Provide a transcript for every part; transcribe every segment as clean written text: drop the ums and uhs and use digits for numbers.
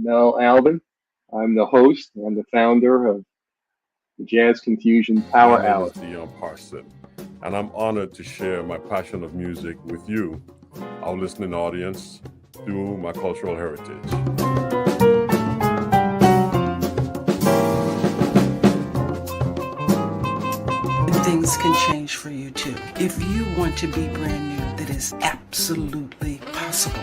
Mel Albin. I'm the host and the founder of the Jazz Confusion My Power name Hour. is Dion Parson, and I'm honored to share my passion of music with you, our listening audience, through my cultural heritage. Things can change for you too. If you want to be brand new, that is absolutely possible.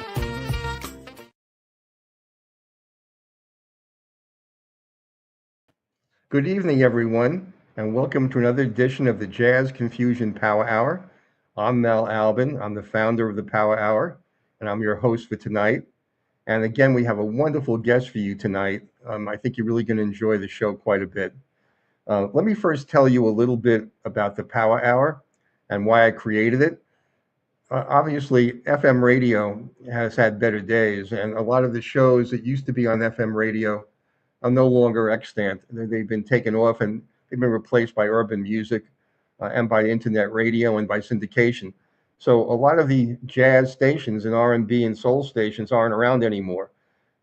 Good evening, everyone, and welcome to another edition of the Jazz Confusion Power Hour. I'm Mel Albin. I'm the founder of the Power Hour, and I'm your host for tonight. And again, we have a wonderful guest for you tonight. I think you're really going to enjoy the show quite a bit. Let me first tell you a little bit about the Power Hour and why I created it. Obviously, FM radio has had better days, and a lot of the shows that used to be on FM radio are no longer extant. They've been taken off and they've been replaced by urban music and by internet radio and by syndication. So a lot of the jazz stations and R&B and soul stations aren't around anymore.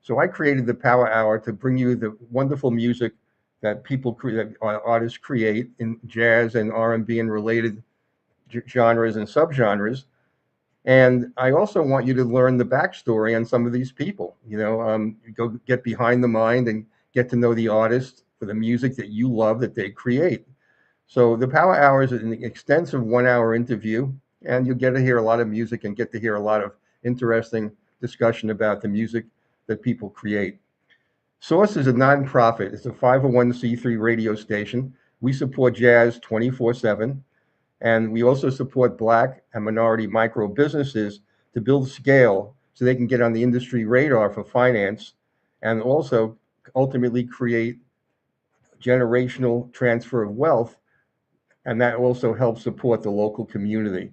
So I created the Power Hour to bring you the wonderful music that that artists create in jazz and R&B and related genres and subgenres. And I also want you to learn the backstory on some of these people. Go get behind the mind and get to know the artist for the music that you love that they create. So the Power Hour is an extensive 1 hour interview, and you'll get to hear a lot of music and get to hear a lot of interesting discussion about the music that people create. Source is a nonprofit. It's a 501c3 radio station. We support jazz 24/7. And we also support Black and minority micro businesses to build scale so they can get on the industry radar for finance and also ultimately create generational transfer of wealth. And that also helps support the local community.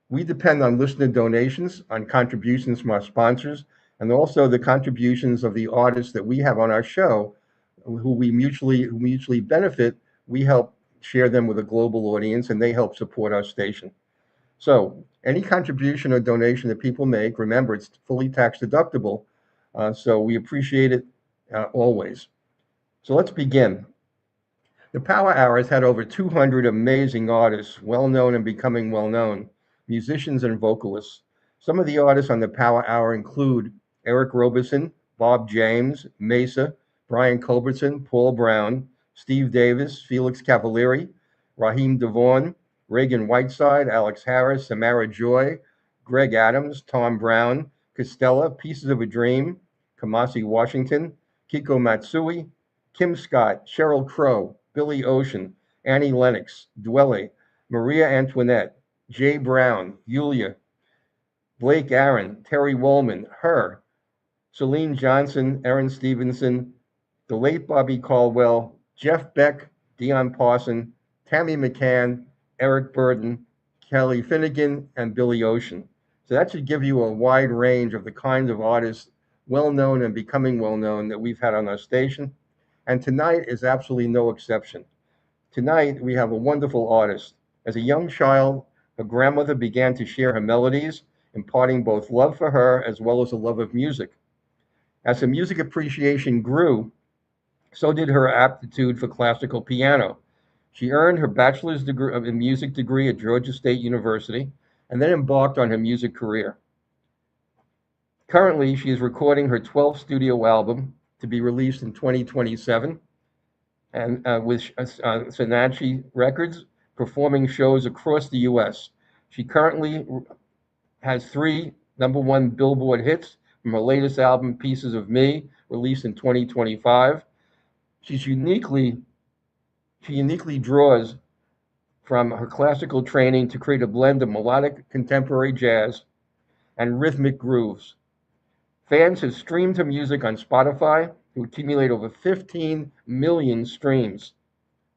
We depend on listener donations, on contributions from our sponsors, and also the contributions of the artists that we have on our show who mutually benefit. We help share them with a global audience, and they help support our station. So, any contribution or donation that people make, remember it's fully tax deductible. So we appreciate it always. So let's begin. The Power Hour has had over 200 amazing artists, well known and becoming well known, musicians and vocalists. Some of the artists on the Power Hour include Eric Roberson, Bob James, Mesa, Brian Culbertson, Paul Brown, Steve Davis, Felix Cavalieri, Raheem DeVaughn, Reagan Whiteside, Alex Harris, Samara Joy, Greg Adams, Tom Brown, Costello, Pieces of a Dream, Kamasi Washington, Kiko Matsui, Kim Scott, Sheryl Crow, Billy Ocean, Annie Lennox, Dwelle, Maria Antoinette, Jay Brown, Yulia, Blake Aaron, Terry Wollman, Her, Celine Johnson, Erin Stevenson, the late Bobby Caldwell, Jeff Beck, Dion Parson, Tammy McCann, Eric Burden, Kelly Finnegan, and Billy Ocean. So that should give you a wide range of the kinds of artists, well known and becoming well known, that we've had on our station. And tonight is absolutely no exception. Tonight we have a wonderful artist. As a young child, her grandmother began to share her melodies, imparting both love for her as well as a love of music. As her music appreciation grew, so did her aptitude for classical piano. She earned her bachelor's degree in music degree at Georgia State University and then embarked on her music career. Currently, she is recording her 12th studio album to be released in 2027 and with Sinachi Records, performing shows across the U.S. She currently has three #1 Billboard hits from her latest album, Pieces of Me, released in 2025. She uniquely draws from her classical training to create a blend of melodic contemporary jazz and rhythmic grooves. Fans have streamed her music on Spotify to accumulate over 15 million streams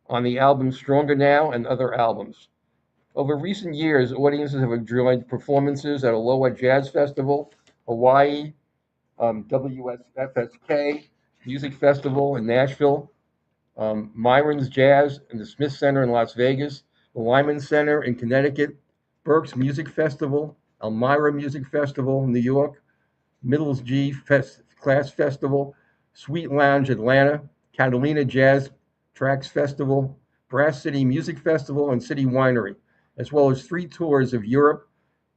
on the album Stronger Now and other albums. Over recent years, audiences have enjoyed performances at Aloha Jazz Festival, Hawaii, WSFSK Music Festival in Nashville, Myron's Jazz in the Smith Center in Las Vegas, the Lyman Center in Connecticut, Berks Music Festival, Elmira Music Festival in New York, Middles G Class Festival, Sweet Lounge Atlanta, Catalina Jazz Tracks Festival, Brass City Music Festival, and City Winery, as well as 3 tours of Europe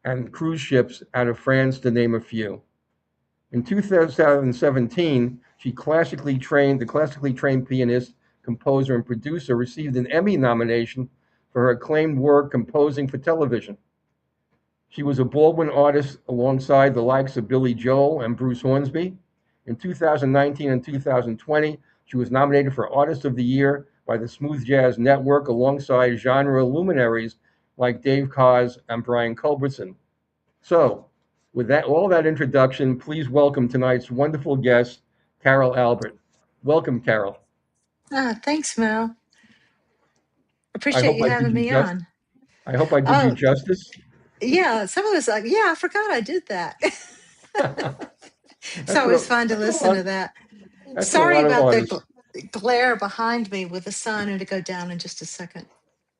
and cruise ships out of France, to name a few. In 2017, the classically trained pianist, composer, and producer, received an Emmy nomination for her acclaimed work composing for television. She was a Baldwin artist alongside the likes of Billy Joel and Bruce Hornsby. In 2019 and 2020, she was nominated for Artist of the Year by the Smooth Jazz Network alongside genre luminaries like Dave Koz and Brian Culbertson. So, with that, all that introduction, please welcome tonight's wonderful guest, Carol Albert. Welcome, Carol. Thanks, Mel. I Appreciate hope you I did having you me just. on. I hope I did you Oh, justice. yeah. Some of us like, yeah, I forgot I did that. It's That's what always a, fun to that's what a listen lot. to that. That's what a Sorry lot of about the artists. glare behind me with the sun, and to go down in just a second.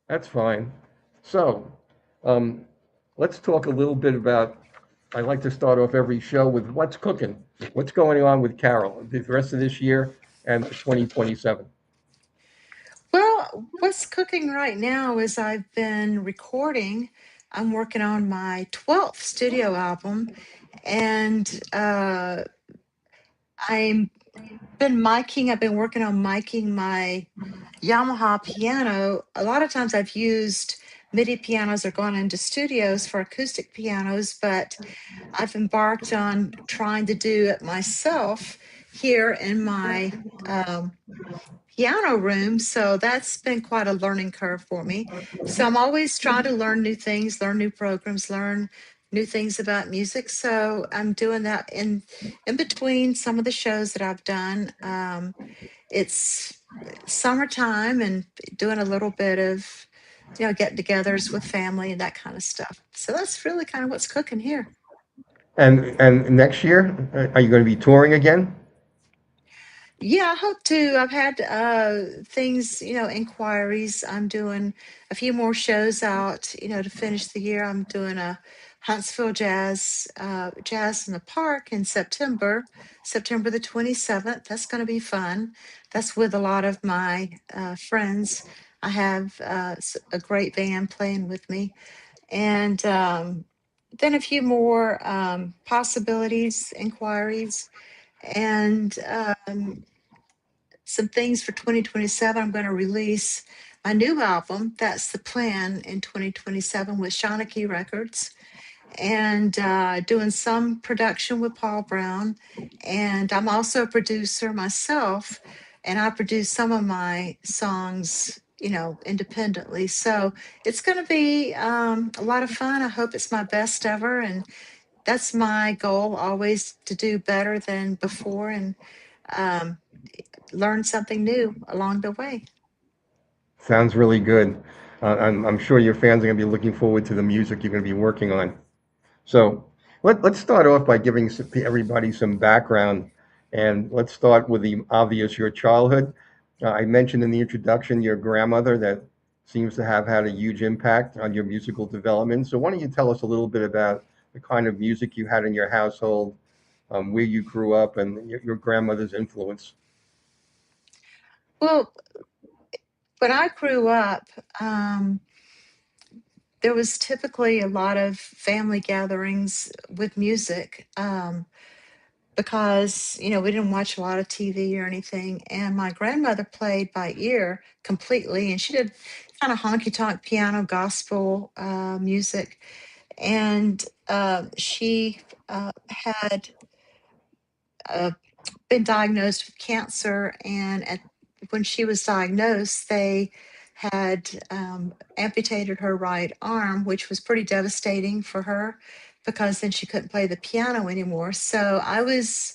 That's fine. So, um, let's talk a little bit about. I like to start off every show with what's cooking. What's going on with Carol the rest of this year and 2027. Well, what's cooking right now is I've been recording. I'm working on my 12th studio album, and I'm been miking. I've been working on miking my Yamaha piano. A lot of times I've used MIDI pianos or gone into studios for acoustic pianos, but I've embarked on trying to do it myself here in my um, piano room. So that's been quite a learning curve for me. So I'm always trying to learn new things, learn new programs, learn new things about music. So I'm doing that in between some of the shows that I've done. It's summertime and doing a little bit of get-togethers with family and that kind of stuff. So that's really kind of what's cooking here. And next year, are you going to be touring again? Yeah, I hope to. I've had things, inquiries. I'm doing a few more shows out, to finish the year. I'm doing a Huntsville Jazz in the Park in September, September the 27th. That's going to be fun. That's with a lot of my friends. I have a great band playing with me. And then a few more possibilities, inquiries, and some things for 2027. I'm going to release my new album. That's the plan in 2027 with Shawnee Records, and doing some production with Paul Brown. And I'm also a producer myself, and I produce some of my songs, independently. So it's going to be a lot of fun. I hope it's my best ever. And that's my goal, always to do better than before. And um, learn something new along the way. Sounds really good. I'm sure your fans are going to be looking forward to the music you're going to be working on. So let's start off by giving everybody some background, and let's start with the obvious, your childhood. I mentioned in the introduction your grandmother that seems to have had a huge impact on your musical development. So why don't you tell us a little bit about the kind of music you had in your household, where you grew up, and your grandmother's influence? Well, when I grew up, um, there was typically a lot of family gatherings with music, because we didn't watch a lot of TV or anything. And my grandmother played by ear completely, and she did kind of honky tonk piano gospel music. And she had uh, been diagnosed with cancer, and when she was diagnosed, they had amputated her right arm, which was pretty devastating for her because then she couldn't play the piano anymore. So I was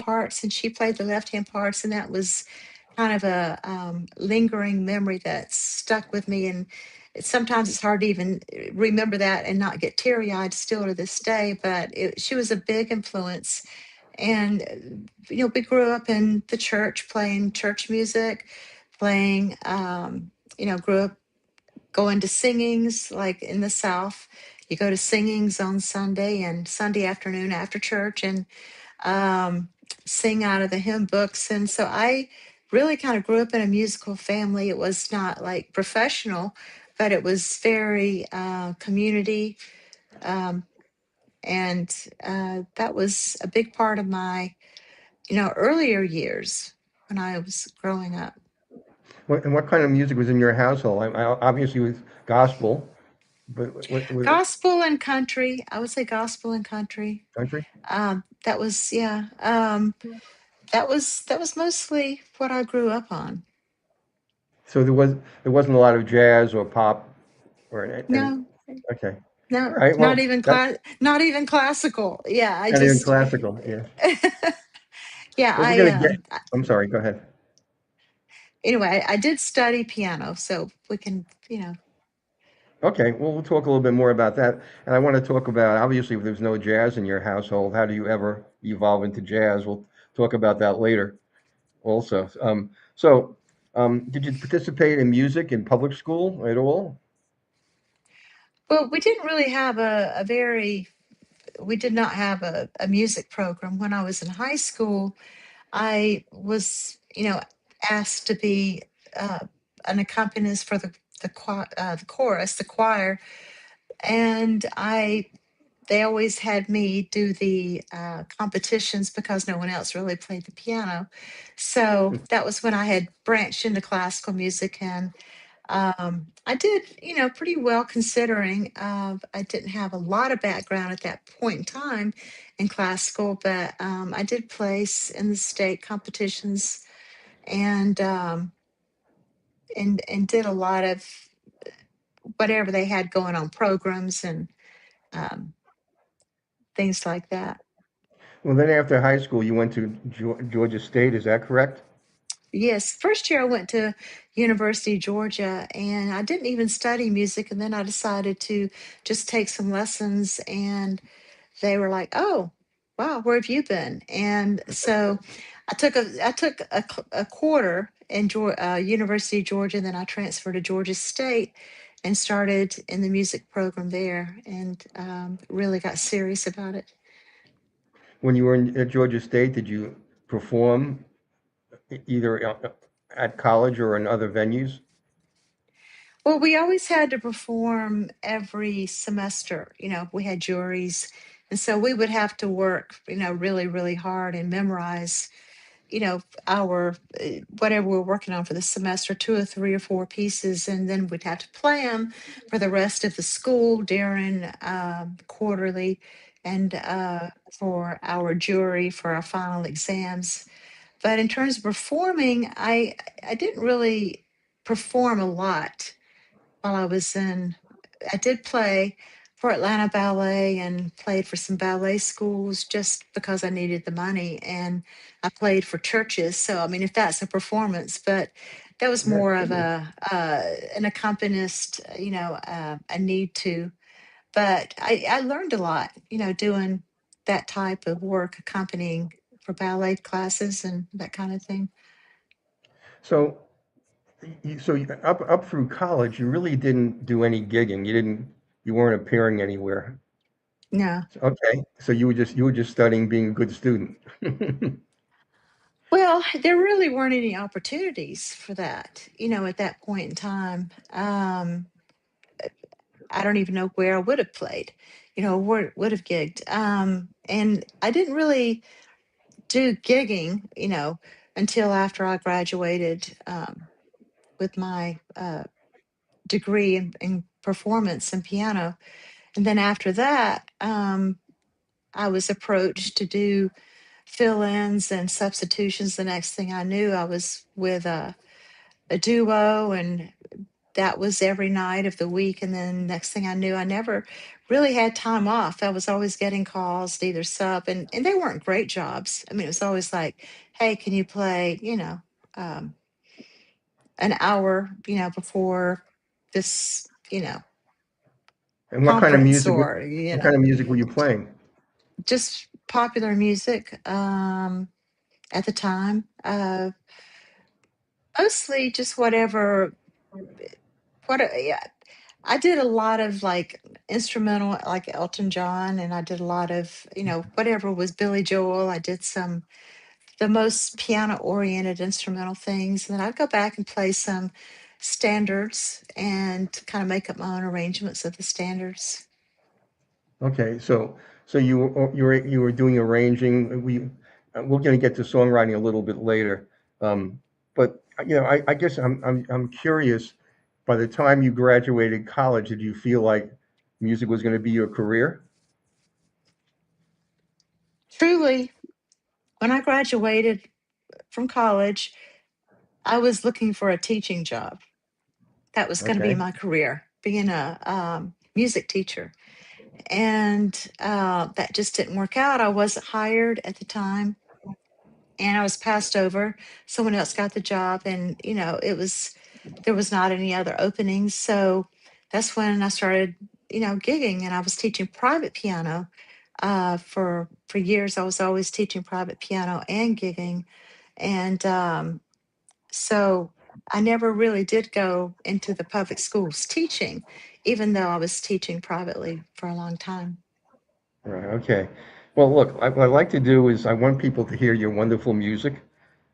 parts, and she played the left hand parts, and that was kind of a lingering memory that stuck with me. And sometimes it's hard to even remember that and not get teary eyed still to this day. But she was a big influence. And, we grew up in the church playing church music, playing, grew up going to singings like in the South. you go to singings on Sunday and Sunday afternoon after church, and um, sing out of the hymn books. And so I really kind of grew up in a musical family. It was not like professional, but it was very community. Um, and that was a big part of my, earlier years when I was growing up. What kind of music was in your household? Obviously, it was gospel, but what Gospel and country. I would say gospel and country. country? That was, yeah. That was mostly what I grew up on. So there wasn't a lot of jazz or pop or and No, okay. All no, right. not Well, even that not even classical. Yeah, I not even just, classical. Yeah. yeah, Well, we're gonna get. I'm sorry. Go ahead. anyway, I did study piano, so we can, Okay. Well, we'll talk a little bit more about that, and I want to talk about obviously if there's no jazz in your household, how do you ever evolve into jazz? We'll talk about that later. Also, did you participate in music in public school at all? well, we didn't really have we did not have a music program. When I was in high school, I was, asked to be uh, an accompanist for the chorus, the choir, and they always had me do the competitions because no one else really played the piano. So that was when I had branched into classical music, and I did, pretty well considering. I didn't have a lot of background at that point in time in classical, but I did place in the state competitions, and and did a lot of whatever they had going on, programs and um, things like that. Well, then after high school, you went to Georgia State. Is that correct? Yes, first year I went to University of Georgia, and I didn't even study music, and then I decided to just take some lessons, and they were like, "Oh, wow, where have you been?" And so I took a quarter in University of Georgia, then I transferred to Georgia State and started in the music program there, and really got serious about it. When you were at Georgia State, did you perform either at college or in other venues? Well, we always had to perform every semester. We had juries. And so we would have to work, really, really hard and memorize, our whatever we're working on for the semester, two or three or four pieces. And then we'd have to play them for the rest of the school during quarterly and for our jury for our final exams. But in terms of performing, I didn't really perform a lot while I was in. I did play for Atlanta Ballet and played for some ballet schools just because I needed the money. And I played for churches. So, I mean, if that's a performance, but that was That more of could be. an accompanist, a need to. But I learned a lot, doing that type of work, accompanying for ballet classes and that kind of thing. So, up through college, you really didn't do any gigging. You weren't appearing anywhere. No. Okay, so you were just studying being a good student. Well, there really weren't any opportunities for that, at that point in time. I don't even know where I would have played, where would have gigged. And I didn't really do gigging, until after I graduated with my degree in performance and piano. And then after that, I was approached to do fill ins and substitutions. The next thing I knew, I was with a duo, and that was every night of the week. And then next thing I knew, I never really had time off. I was always getting calls to either sub, and they weren't great jobs. I mean, it was always like, hey, can you play, um, an hour, before this, And what kind of conference, music? or, What kind of music were you playing? just popular music at the time. Mostly just whatever, yeah, I did a lot of like instrumental, like Elton John, and I did a lot of, whatever was Billy Joel. I did some the most piano oriented instrumental things. And then I'd go back and play some standards and kind of make up my own arrangements of the standards. Okay, so you were doing arranging. We're going to get to songwriting a little bit later, um, but I guess I'm curious. By the time you graduated college, did you feel like music was going to be your career? Truly, when I graduated from college, I was looking for a teaching job. That was going to be Okay, my career, being a music teacher. And that just didn't work out. I wasn't hired at the time, and I was passed over. Someone else got the job, and there was not any other openings. So that's when I started, gigging, and I was teaching private piano for years. I was always teaching private piano and gigging, and so I never really did go into the public schools teaching, even though I was teaching privately for a long time. right. Okay. Well, look, what I like to do is I want people to hear your wonderful music.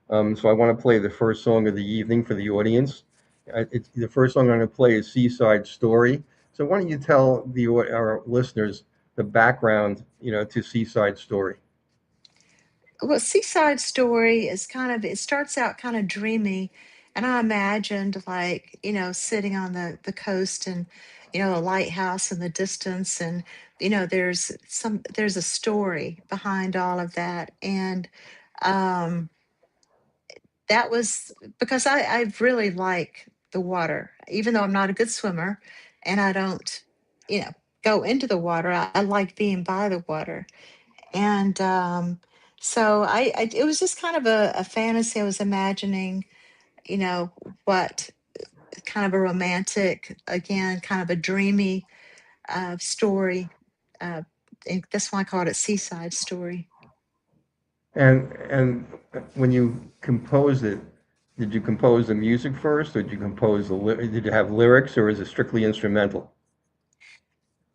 So I want to play the first song of the evening for the audience. The first song I'm going to play is Seaside Story. So why don't you tell our listeners the background, to Seaside Story? Well, Seaside Story is it starts out kind of dreamy. And I imagined, like, sitting on the coast, and, a lighthouse in the distance. And, there's a story behind all of that. And um, that was because I really like the water, even though I'm not a good swimmer and I don't, you know, go into the water. I like being by the water. And so it was just kind of a fantasy. I was imagining, what kind of a romantic, again, kind of a dreamy story. Uh, and that's why I called it Seaside Story. And when you composed it, did you compose the music first, or did you compose did you have lyrics, or is it strictly instrumental?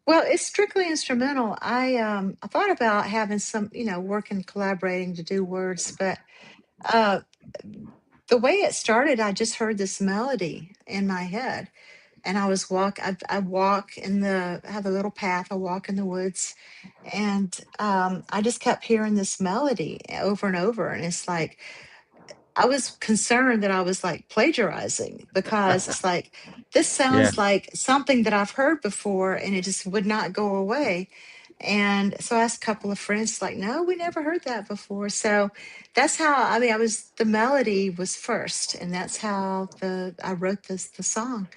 Well, it's strictly instrumental. I thought about having some, working, collaborating to do words, but uh, the way it started, I just heard this melody in my head, and I walk in I have a little path. I walk in the woods, and I just kept hearing this melody over and over, and it's like I was concerned that I was like plagiarizing, because it's like this Yeah. sounds like something that I've heard before, and it just would not go away. And so I asked a couple of friends, like, no, we never heard that before. So that's how, I mean, the melody was first, and that's how I wrote the song,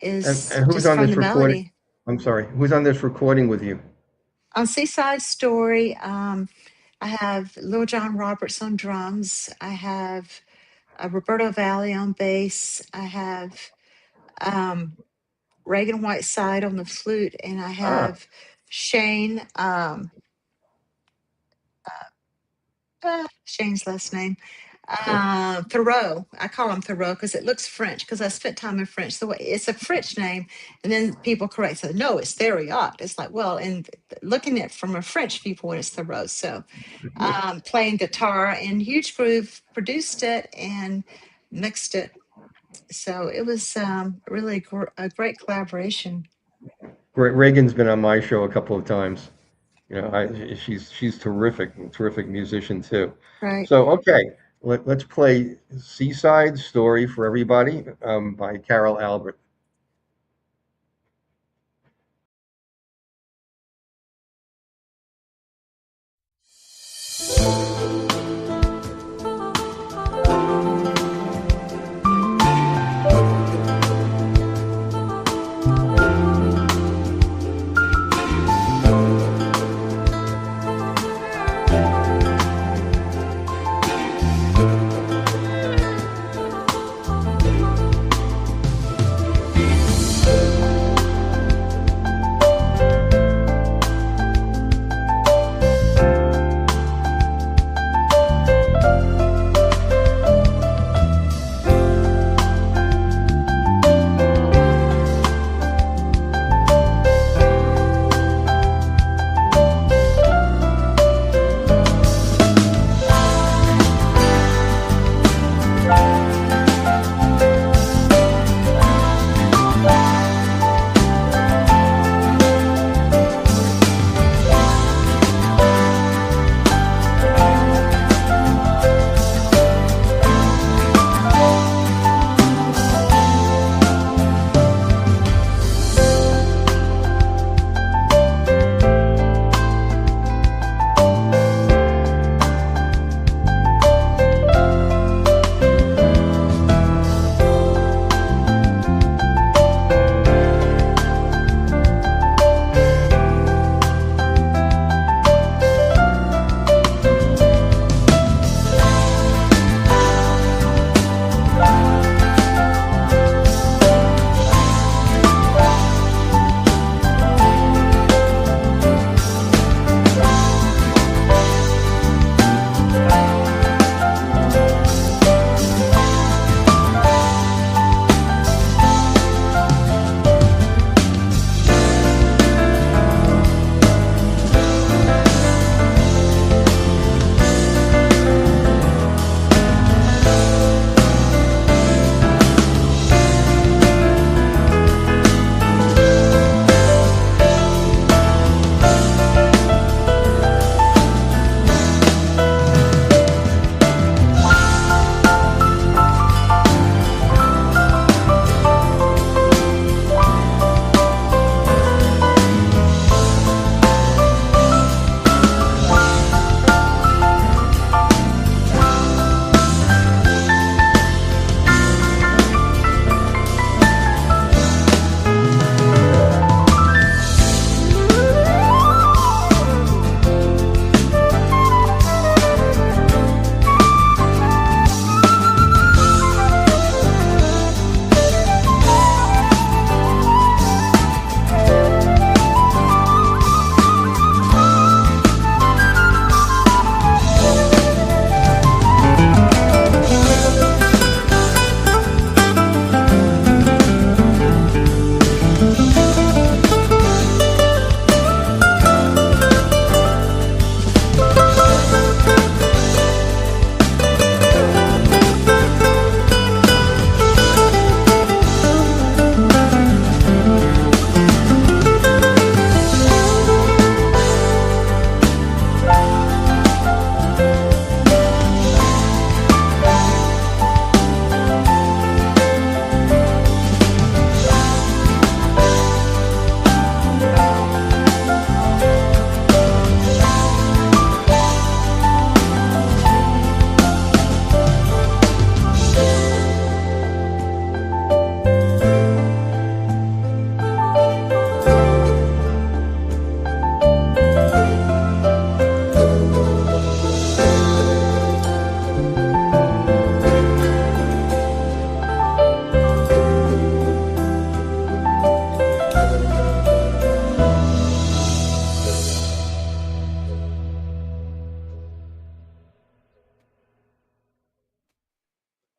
is And who's just on from this the recording? melody. I'm sorry, who's on this recording with you? On Seaside Story, I have Lil John Roberts on drums. I have Roberto Valley on bass. I have um, Reagan Whiteside on the flute, and I Ah, have Shane. Shane's last name. Thoreau. I call him Thoreau because it looks French, because I spent time in French. The way it's a French name, and then people correct. So no, it's Theriot. It's like, well, and looking at from a French viewpoint, it's Thoreau. So playing guitar, and Huge Groove produced it and mixed it. So it was really a great collaboration. Reagan's been on my show a couple of times. She's terrific, terrific musician too. Right. So okay, let's play Seaside Story for everybody, by Carol Albert.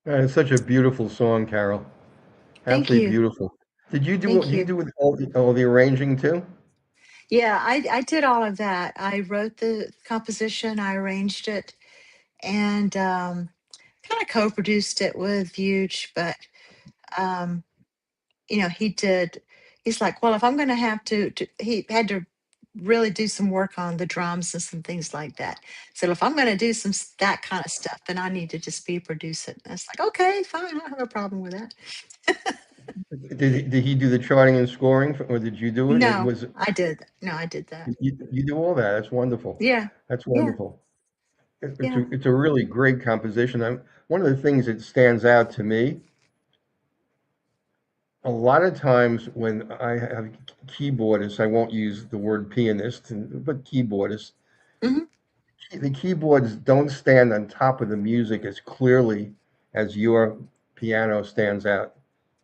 It's such a beautiful song, Carol. Thank Absolutely you. beautiful. Do Thank you you. do all the arranging too? Yeah, I did all of that. I wrote the composition, I arranged it, and kind of co-produced it with Huge, but um, he did. He's like, well, if I'm going to have he had to really do some work on the drums and some things like that. So if I'm going to do that kind of stuff, then I need to just be produce it. And it's like, okay, fine, I don't have a problem with that. Did he do the charting and scoring, or did you do it? It No, was I did. No, I did that. you do all that. That's wonderful. Yeah, That's yeah, wonderful. yeah. It's a really great composition. One of the things that stands out to me a lot of times when I have keyboardists, I won't use the word pianist, but keyboardists, Hmm. the keyboards don't stand on top of the music as clearly as your piano stands out.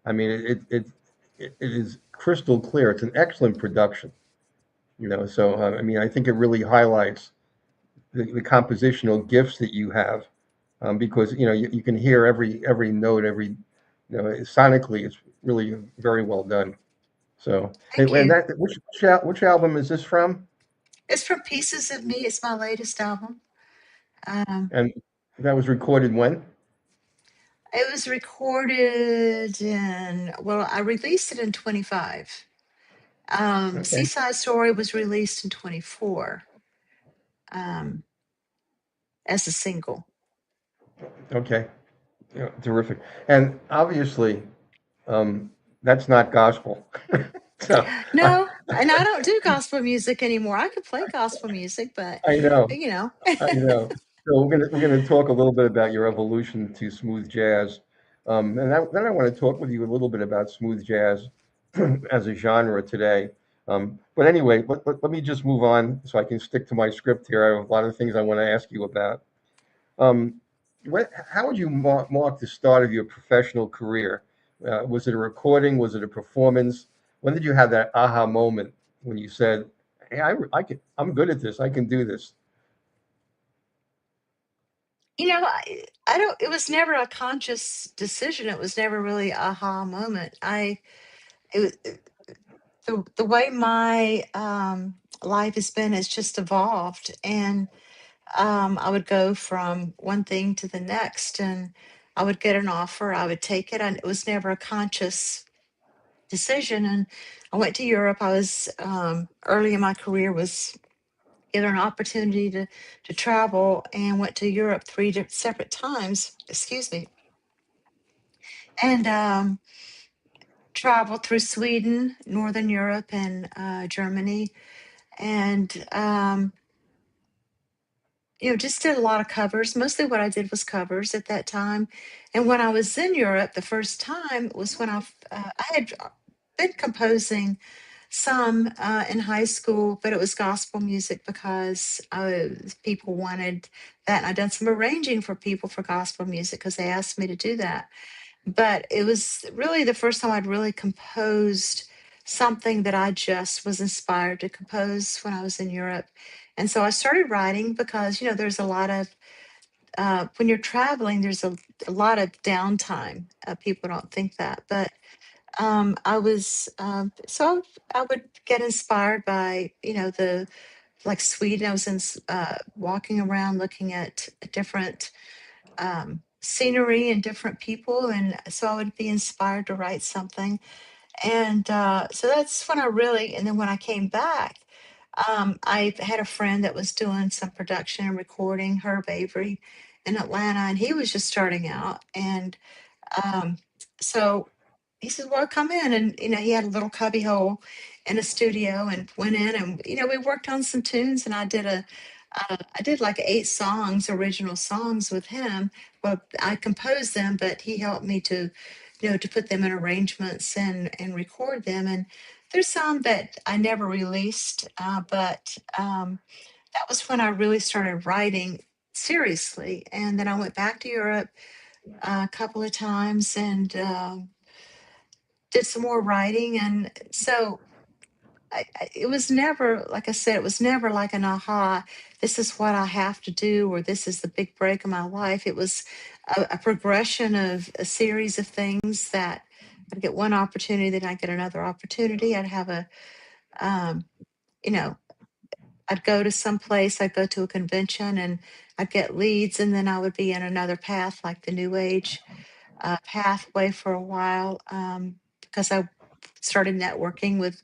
I mean, it is crystal clear. It's an excellent production, So I mean, I think it really highlights the compositional gifts that you have, because you can hear every note, sonically, it's really very well done. So, Thank and you. that which album is this from? It's from Pieces of Me. It's my latest album. Um, And that was recorded when? it was recorded well, I released it in 25. Okay, Seaside Story was released in 24 um, as a single. okay, yeah, terrific. And obviously, um, that's not gospel. So I, No, and I don't do gospel music anymore. I could play gospel music, but I know, you know, I know. So we're gonna talk a little bit about your evolution to smooth jazz, then I want to talk with you a little bit about smooth jazz as a genre today. But anyway, let me just move on so I can stick to my script here. I have a lot of things I want to ask you about. Um, how would you mark the start of your professional career? Was it a recording? Was it a performance? When did you have that aha moment when you said, "Hey, I'm good at this. I can do this." I don't. It was never a conscious decision. It was never really a aha moment. It, was- the way my life has been has just evolved, and I would go from one thing to the next, and I would get an offer, I would take it, and it was never a conscious decision. And I went to Europe. I was early in my career was given an opportunity to travel, and went to Europe three separate times. Excuse me, and traveled through Sweden, Northern Europe, and Germany, and just did a lot of covers. Mostly what I did was covers at that time. And when I was in Europe the first time was when I had been composing some in high school, but it was gospel music because people wanted that. And I'd done some arranging for people for gospel music because they asked me to do that. But it was really the first time I'd really composed something that I just was inspired to compose when I was in Europe. And so I started writing because, there's a lot of, when you're traveling, there's a lot of downtime. People don't think that. But so I would get inspired by, like Sweden. I was walking around looking at different scenery and different people. And so I would be inspired to write something. And so that's when and then when I came back, I had a friend that was doing some production and recording, Herb Avery, in Atlanta, and he was just starting out. And um, so he said, "Well, come in." And, he had a little cubby hole in a studio, and went in, and, we worked on some tunes. And I did like 8 songs, original songs with him. Well, I composed them, but he helped me to put them in arrangements and record them. And there's some that I never released, but that was when I really started writing seriously. And then I went back to Europe a couple of times and did some more writing. And so it was never, like I said, it was never like an aha, this is what I have to do, or this is the big break of my life. It was a progression of a series of things that I'd get one opportunity, then I'd get another opportunity. I'd have um, you know, I'd go to some place, I'd go to a convention and I'd get leads, and then I would be in another path, like the New Age pathway for a while, because I started networking with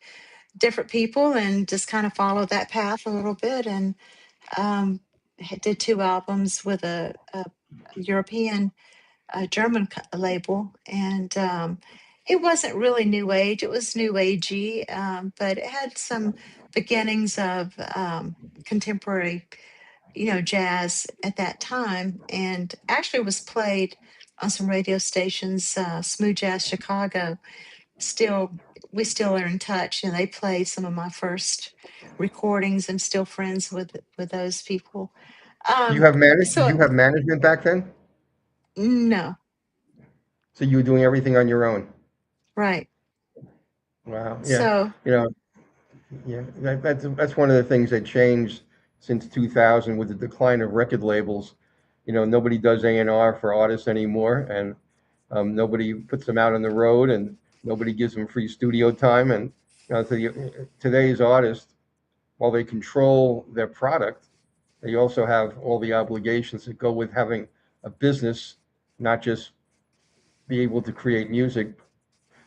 different people and just kind of followed that path a little bit. And did two albums with a European, German label. And it wasn't really new age, it was new agey, but it had some beginnings of contemporary, jazz at that time, and actually was played on some radio stations, Smooth Jazz Chicago. Still, we still are in touch, and they play some of my first recordings. I'm still friends with those people. Did So you have management back then? no, So you were doing everything on your own? right. Wow. Yeah. So You know, yeah, that's one of the things that changed since 2000 with the decline of record labels. Nobody does A&R for artists anymore, and nobody puts them out on the road, and nobody gives them free studio time. And today's artists, while they control their product, they also have all the obligations that go with having a business, not just be able to create music,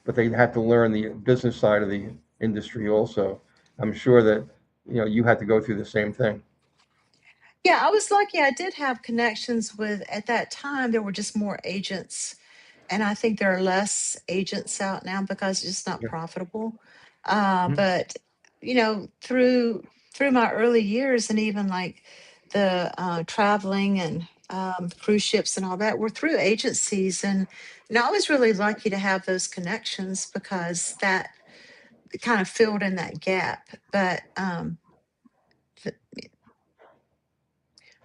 but they have to learn the business side of the industry also. I'm sure that you had to go through the same thing. yeah, I was lucky. I did have connections with, at that time, there were just more agents. And I think there are less agents out now because it's just not Yeah. profitable. Mhm. But through my early years, and even like the traveling and cruise ships and all that, were through agencies. And I was really lucky to have those connections because that kind of filled in that gap. Th-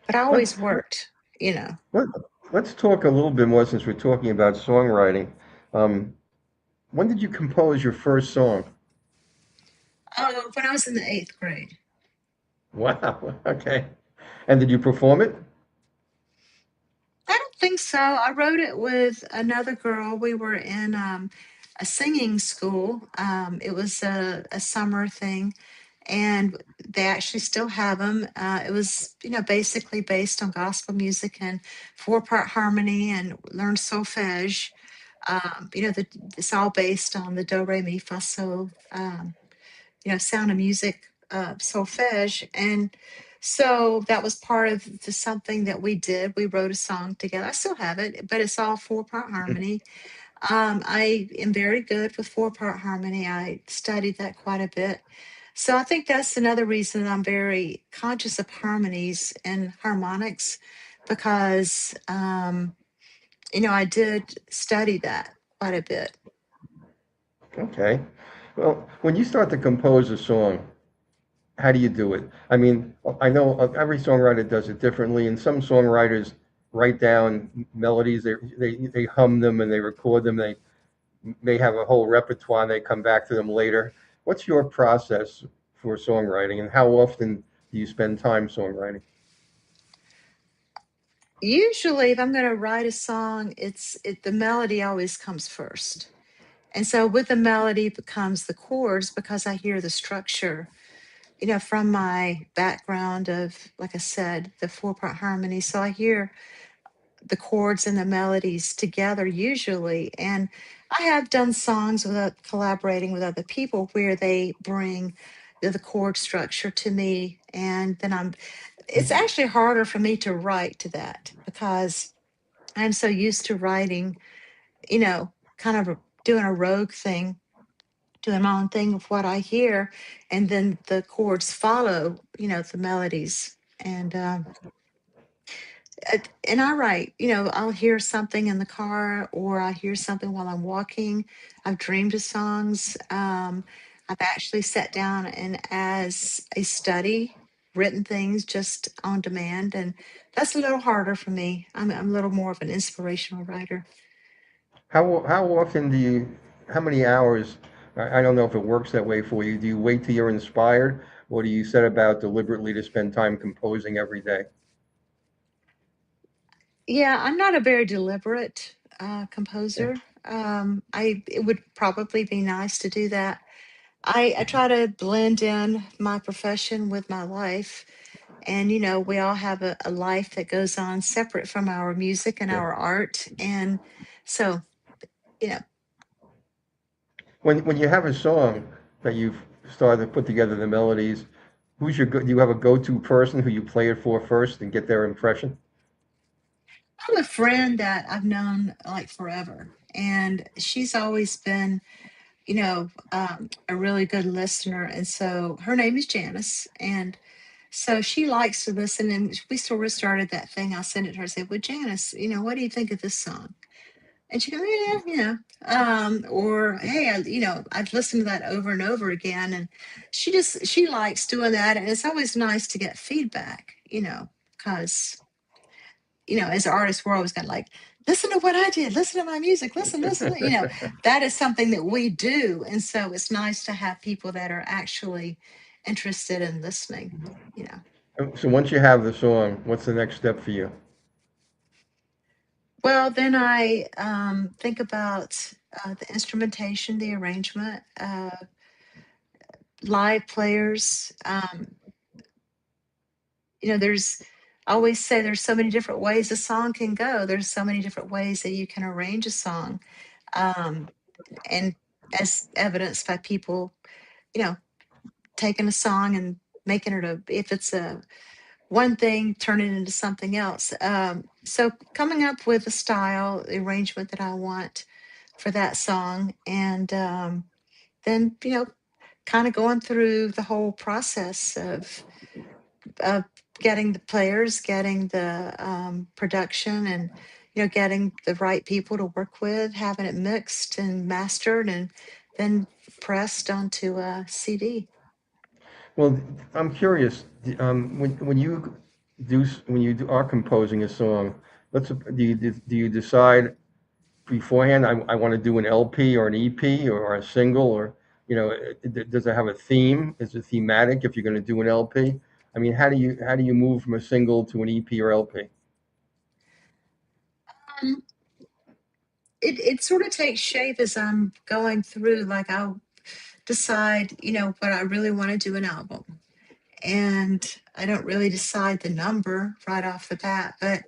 but I always Let's worked. let, let's talk a little bit more since we're talking about songwriting. Um, when did you compose your first song? When I was in the eighth grade. Wow. Okay. And did you perform it? I don't think so. I wrote it with another girl. We were in a singing school. It was a summer thing, and they actually still have them. It was, basically based on gospel music and four-part harmony, and learned solfege. It's all based on the do, re, mi, fa, sol. Sound of Music, solfege. And so that was part of something that we did. We wrote a song together. I still have it, but it's all four-part harmony. I am very good with four-part harmony. I studied that quite a bit. So I think that's another reason I'm very conscious of harmonies and harmonics, because I did study that quite a bit. Okay. Well, when you start to compose a song, how do you do it? I mean, I know every songwriter does it differently, and some songwriters write down melodies, they hum them and they record them. They may have a whole repertoire, and they come back to them later. What's your process for songwriting, and how often do you spend time songwriting? Usually, if I'm going to write a song, the melody always comes first. And so with the melody becomes the chords, because I hear the structure, from my background of, like I said, the four-part harmony. So I hear the chords and the melodies together usually. And I have done songs without collaborating with other people where they bring the chord structure to me. And then it's actually harder for me to write to that because I'm so used to writing, kind of doing a rogue thing, doing my own thing of what I hear, and then the chords follow, the melodies. And I write, I'll hear something in the car, or I hear something while I'm walking. I've dreamed of songs. I've actually sat down and, as a study, written things just on demand, and that's a little harder for me. I'm a little more of an inspirational writer. How often how many hours I don't know if it works that way for you. Do you wait till you're inspired, or do you set about deliberately to spend time composing every day? Yeah, I'm not a very deliberate Yeah. composer. It would probably be nice to do that. I try to blend in my profession with my life. And, we all have a life that goes on separate from our music and Sure. our art. And so, you know, When you have a song that you've started to put together the melodies, do you have a go-to person who you play it for first and get their impression? I'm a friend that I've known like forever. And she's always been, a really good listener. And so her name is Janice. And so she likes to listen. And we sort of started that thing. I sent it to her. I said, well, Janice, what do you think of this song? And she goes, yeah, or hey, I've listened to that over and over again. And she likes doing that. And it's always nice to get feedback, because, as artists, we're always going to like, listen to what I did, listen to my music, listen, that is something that we do. And so it's nice to have people that are actually interested in listening, you know. So once you have the song, what's the next step for you? Well, then I think about the instrumentation, the arrangement, live players. There's I always say there's so many different ways a song can go. There's so many different ways that you can arrange a song, um, and as evidenced by people, you know, taking a song and making it if it's a one thing, turn it into something else. So coming up with a style, the arrangement that I want for that song, and then kind of going through the whole process of getting the players, getting the production, and getting the right people to work with, having it mixed and mastered, and then pressed onto a CD. Well, I'm curious. When are composing a song, do you decide beforehand? I want to do an LP or an EP or a single, or does it have a theme? Is it thematic if you're going to do an LP? I mean, how do you move from a single to an EP or LP? Um, it sort of takes shape as I'm going through. Like I'll decide, what I really want to do an album, and I don't really decide the number right off the bat, but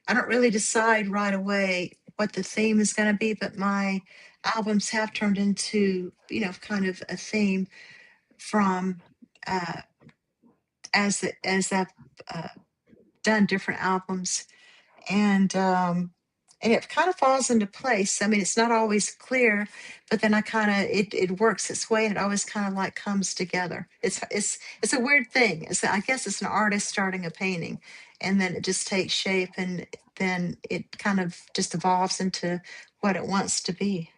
I don't really decide right away what the theme is going to be, but my albums have turned into, kind of a theme from uh, as I've uh, done different albums, and it kind of falls into place. I mean, it's not always clear, but then I kind of it works its way, and it always kind of like comes together. It's a weird thing. I guess it's an artist starting a painting, and then it just takes shape, and then it kind of just evolves into what it wants to be.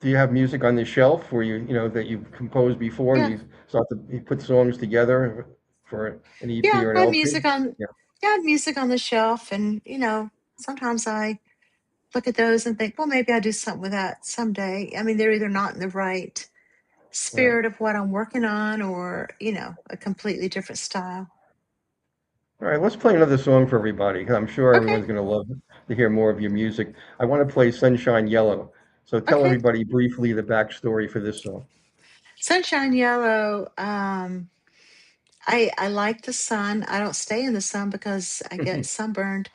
Do you have music on the shelf where that you've composed before and Yeah, you put songs together for an EP yeah. or an I have LP? music on. Yeah. Yeah, I have music on the shelf, and sometimes I look at those and think, well, maybe I'll do something with that someday. I mean, they're either not in the right Right. spirit of what I'm working on, or, a completely different style. All right, let's play another song for everybody, 'cause I'm sure Okay. everyone's going to love to hear more of your music. I want to play Sunshine Yellow. So tell Okay. everybody briefly the backstory for this song. Sunshine Yellow. I like the sun. I don't stay in the sun because I get sunburned,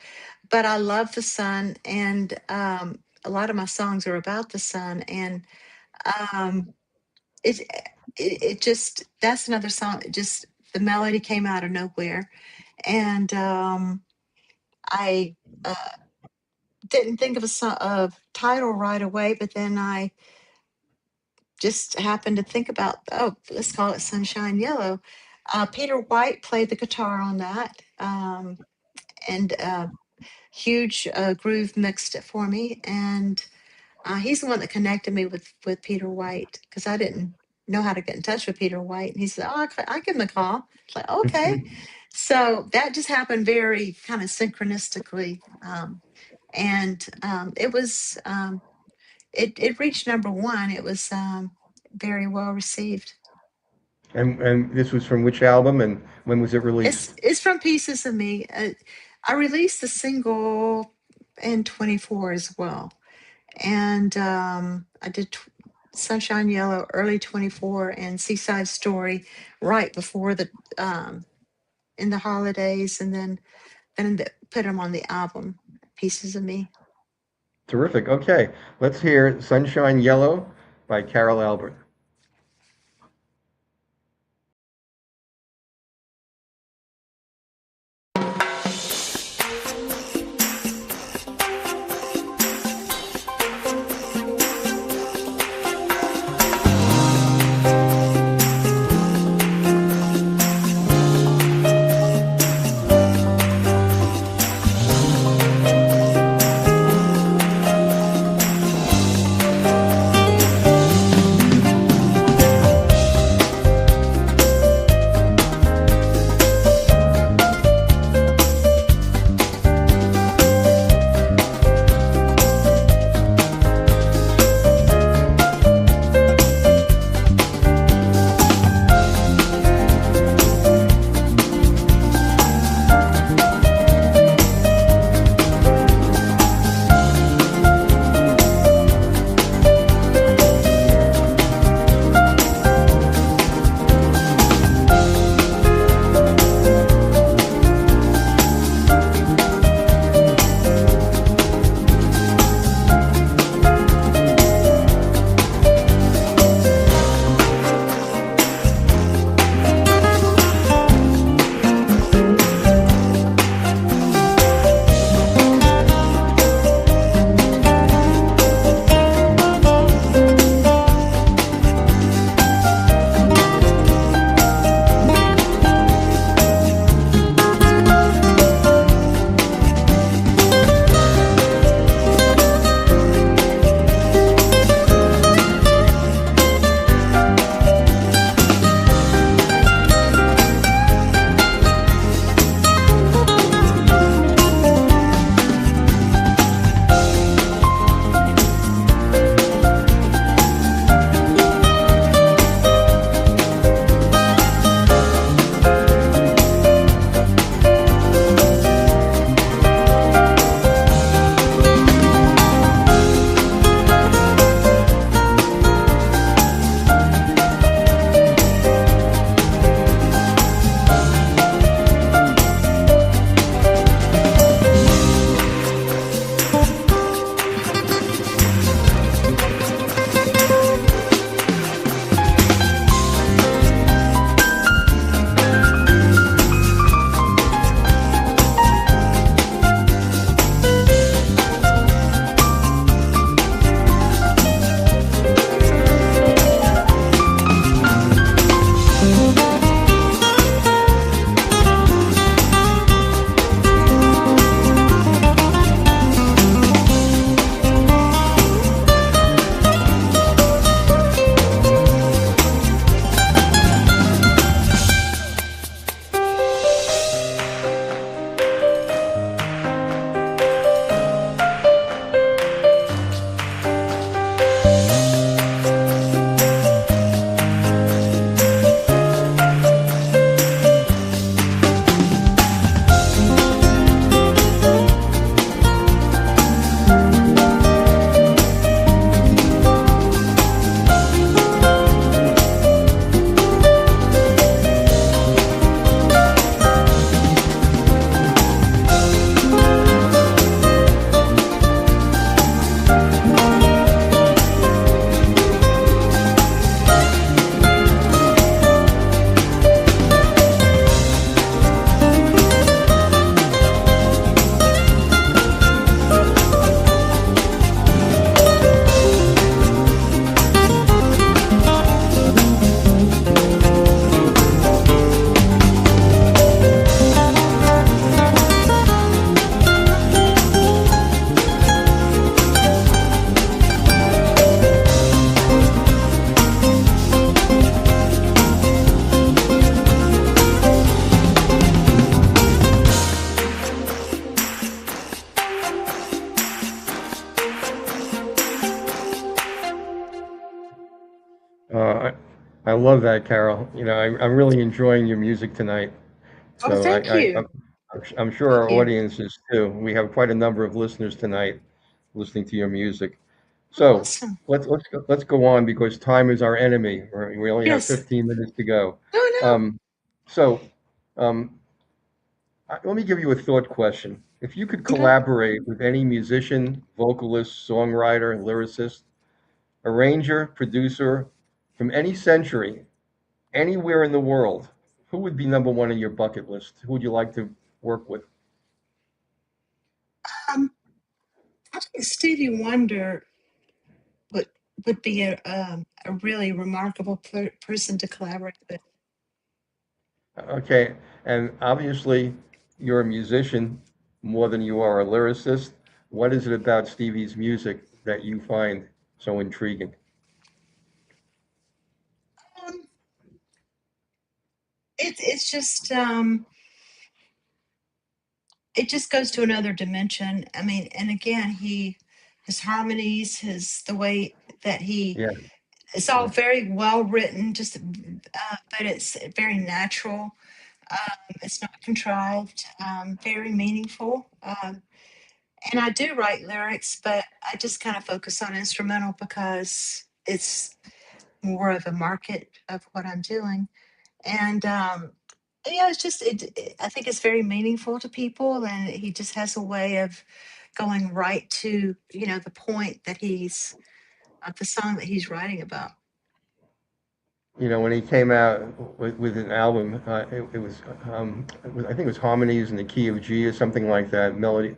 but I love the sun. And a lot of my songs are about the sun. And um, it just, that's another song. Just the melody came out of nowhere. And I didn't think of a title right away, but then I just happened to think about, oh, let's call it Sunshine Yellow. Peter White played the guitar on that, and huge groove mixed it for me. And he's the one that connected me with Peter White, because I didn't know how to get in touch with Peter White. And he said, "Oh, I give him a call." It's like, okay. So that just happened very kind of synchronistically. And it was it reached number one. It was very well received. And this was from which album, and when was it released? It's from Pieces of Me. I released the single in 24 as well, and I did Sunshine Yellow early 24 and Seaside Story right before the in the holidays, and then put them on the album Pieces of Me. Terrific. Okay, let's hear Sunshine Yellow by Carol Albert. Uh, I love that, Carol. I'm really enjoying your music tonight. Oh, So thank you. I'm sure Thank our you. audience is too. We have quite a number of listeners tonight listening to your music. Oh, So awesome. let's go on because time is our enemy. We only have Yes. 15 minutes to go. No, no. Um, so um, let me give you a thought question. If you could Okay. collaborate with any musician, vocalist, songwriter, lyricist, arranger, producer from any century, anywhere in the world, who would be number one in your bucket list? Who would you like to work with? Um, I think Stevie Wonder would would be a really remarkable person to collaborate with. Okay, and obviously you're a musician more than you are a lyricist. What is it about Stevie's music that you find so intriguing? Um, it's just it just goes to another dimension. I mean, and again, his harmonies, his the way that he Yeah, it's all yeah. very well written, just but it's very natural. It's not contrived. Very meaningful. And I do write lyrics, but I just kind of focus on instrumental because it's more of a market of what I'm doing. And yeah, it's just I think it's very meaningful to people, and he just has a way of going right to the point that he's of the song that he's writing about. When he came out with an album, I think it was Harmonies in the Key of G or something like that. Melody.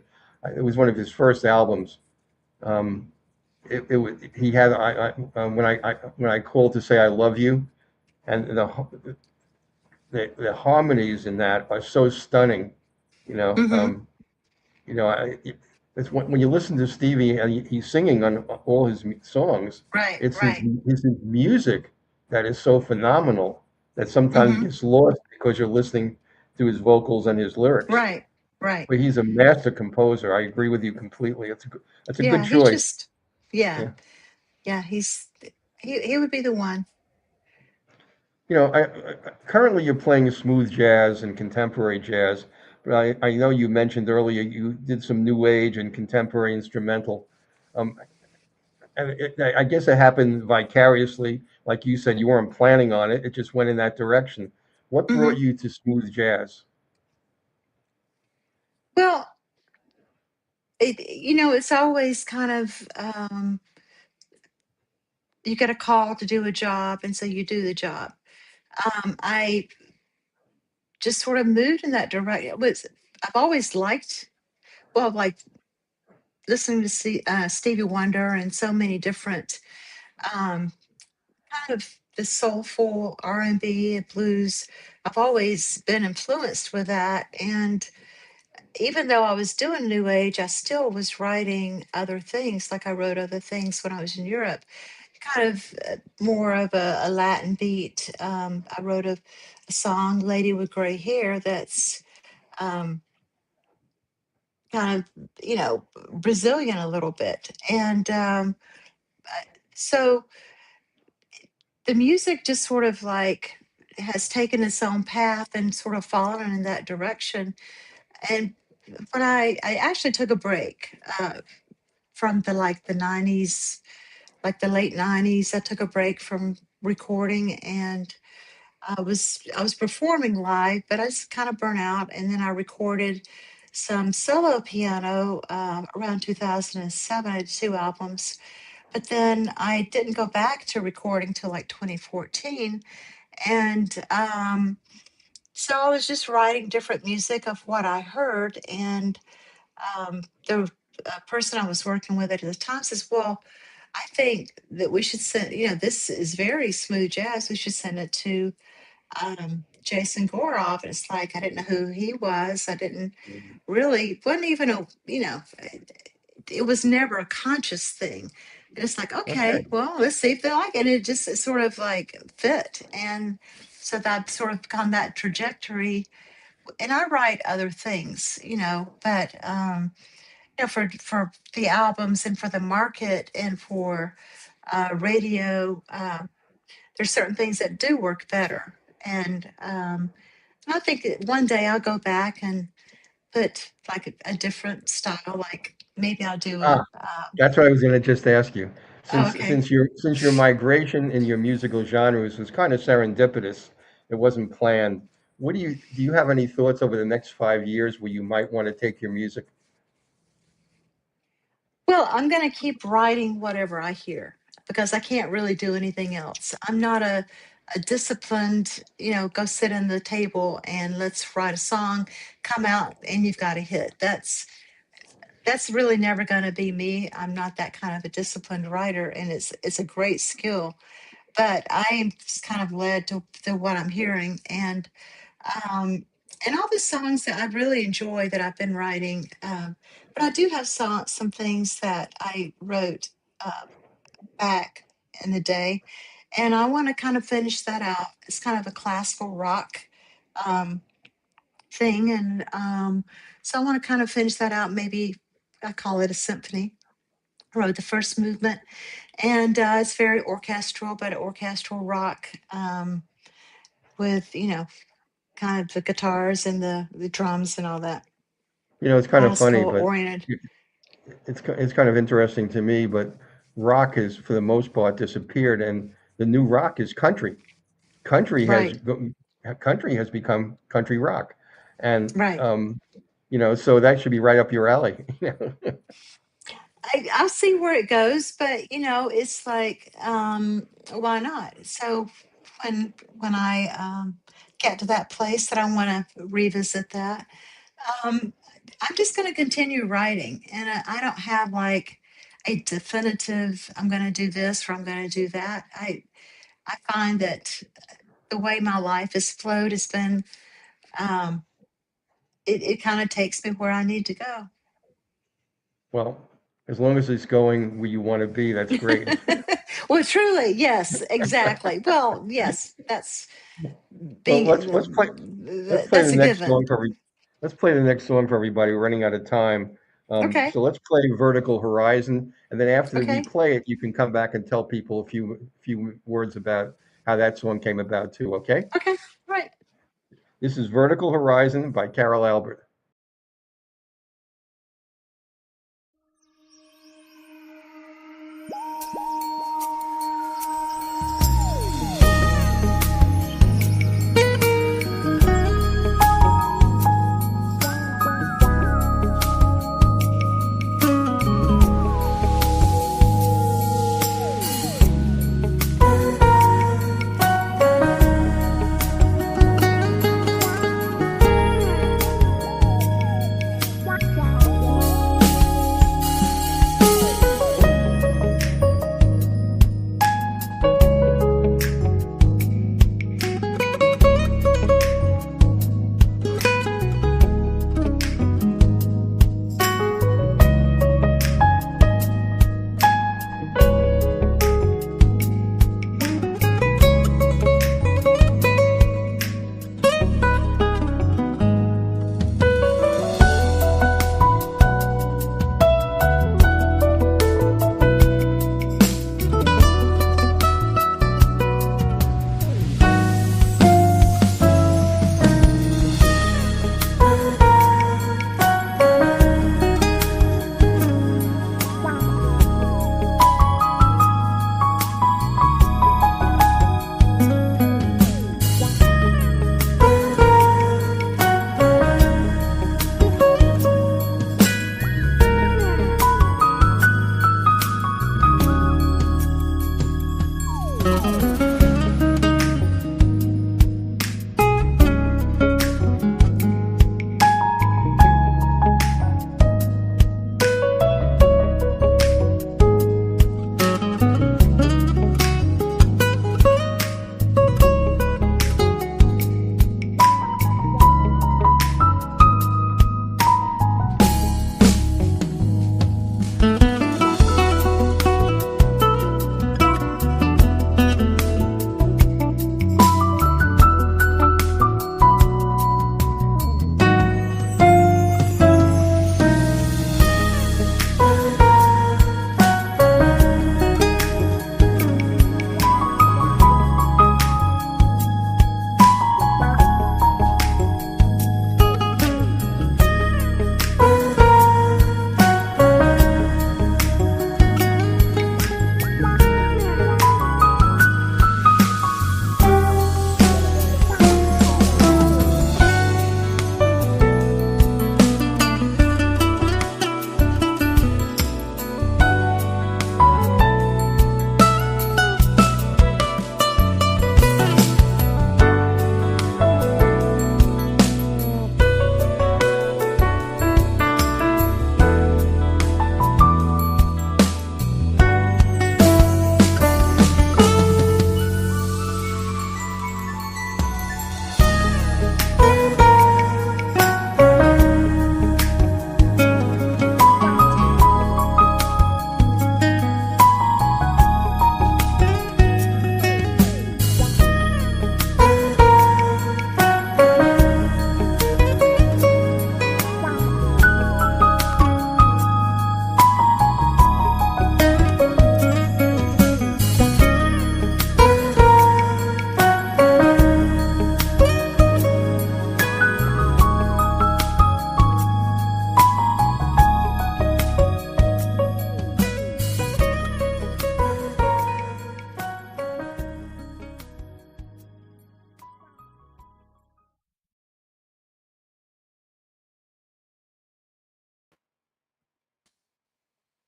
It was one of his first albums. Um, he had when I called to say I love you, and the harmonies in that are so stunning. You know, Hmm. um, it's when you listen to Stevie and he's singing on all his songs. Right, It's right. his music that is so phenomenal that sometimes Hmm. gets lost because you're listening to his vocals and his lyrics. Right, right. But he's a master composer. I agree with you completely. That's a good Yeah, he choice. just yeah, Yeah. yeah. He would be the one. Currently you're playing smooth jazz and contemporary jazz, but I know you mentioned earlier you did some new age and contemporary instrumental. Um, and I guess it happened vicariously. Like you said, you weren't planning on it. It just went in that direction. What brought Hmm. you to smooth jazz? Well, it's always kind of you get a call to do a job, and so you do the job. I just sort of moved in that direction. I've always liked, well, like listening to Stevie Wonder and so many different um, kind of the soulful R&B and blues. I've always been influenced with that, and even though I was doing New Age, I still was writing other things. Like I wrote other things when I was in Europe, kind of more of a Latin beat. I wrote a song, "Lady with Gray Hair," that's um, kind of Brazilian a little bit, and so the music just sort of like has taken its own path and sort of fallen in that direction. And but I actually took a break from the 90s, like the late 90s. I took a break from recording, and I was performing live, but I was kind of burnt out. And then I recorded some solo piano around 2007. I did two albums, but then I didn't go back to recording till like 2014. And so I was just writing different music of what I heard. And the person I was working with at the time says, "Well, I think that we should send, this is very smooth jazz. We should send it to Jason Gorov." And it's like, I didn't know who he was. I didn't really, wasn't even it was never a conscious thing. And it's like, okay, Okay. well, let's see if they like it. And it sort of like fit. And so that sort of on that trajectory. And I write other things, but for the albums and for the market and for radio. there's certain things that do work better. And I think that one day I'll go back and put like a different style. Like maybe I'll do Ah, a. that's what I was going to just ask you. Oh, Since okay. since your since your migration in your musical genres was kind of serendipitous, it wasn't planned. What do you have any thoughts over the next 5 years where you might want to take your music? Well, I'm going to keep writing whatever I hear because I can't really do anything else. I'm not a disciplined, go sit in the table and let's write a song, come out and you've got a hit. That's really never going to be me. I'm not that kind of a disciplined writer, and it's a great skill. But I am just kind of led to what I'm hearing, um, and all the songs that I really enjoy that I've been writing. But I do have some things that I wrote uh, back in the day, and I want to kind of finish that out. It's kind of a classical rock um, thing, and so I want to kind of finish that out. Maybe I call it a symphony. I wrote the first movement, and it's very orchestral, but orchestral rock with kind of the guitars and the drums and all that It's kind of funny, classical but oriented. it's kind of interesting to me. But rock has, for the most part, disappeared, and the new rock is country. Country has Right, country has become country rock, and right. so that should be right up your alley. I'll see where it goes, but it's like, why not? So when I get to that place that I want to revisit that, um, I'm just going to continue writing, and I don't have like a definitive. I'm going to do this or I'm going to do that. I find that the way my life has flowed has been, um, it kind of takes me where I need to go. Well, as long as it's going where you want to be, that's great. Well, truly, yes, exactly. Well, yes, that's Well, being let's play the that's a next given. song for let's play the next song for everybody. We're running out of time. Okay, So let's play Vertical Horizon, and then after we okay, play it, you can come back and tell people a few words about how that song came about too. Okay? okay, right. This is Vertical Horizon by Carol Albert.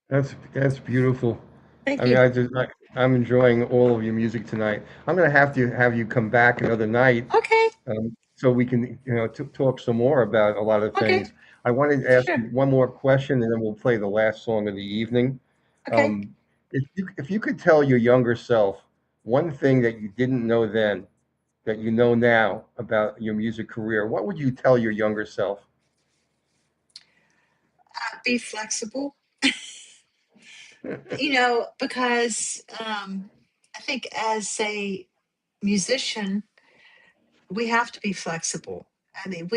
That's beautiful. Thank I mean, you. I'm enjoying all of your music tonight. I'm going to have you come back another night, Okay. so we can, talk some more about a lot of Okay. things. I wanted to ask you Sure. one more question, and then we'll play the last song of the evening. Okay. Um, if you could tell your younger self one thing that you didn't know then that you know now about your music career, what would you tell your younger self? Be flexible. Because I think as a musician, we have to be flexible. I mean,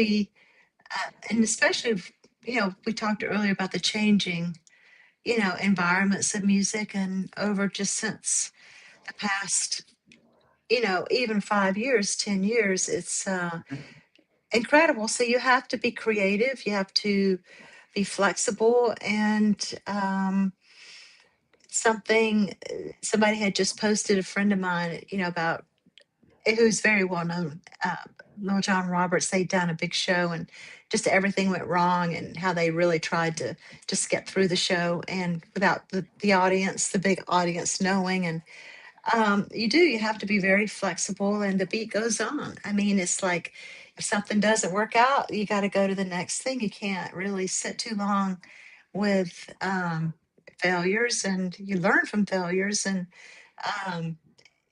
and especially, we talked earlier about the changing, environments of music, and over just since the past, even 5 years, 10 years, it's incredible. So you have to be creative, you have to be flexible, and somebody had just posted, a friend of mine, about who's very well known, Lil John Roberts. They'd done a big show, and just everything went wrong, and how they really tried to just get through the show, and without the audience, the big audience, knowing. And you have to be very flexible, and the beat goes on. I mean, it's like, if something doesn't work out, you got to go to the next thing. You can't really sit too long with failures, and you learn from failures. Um,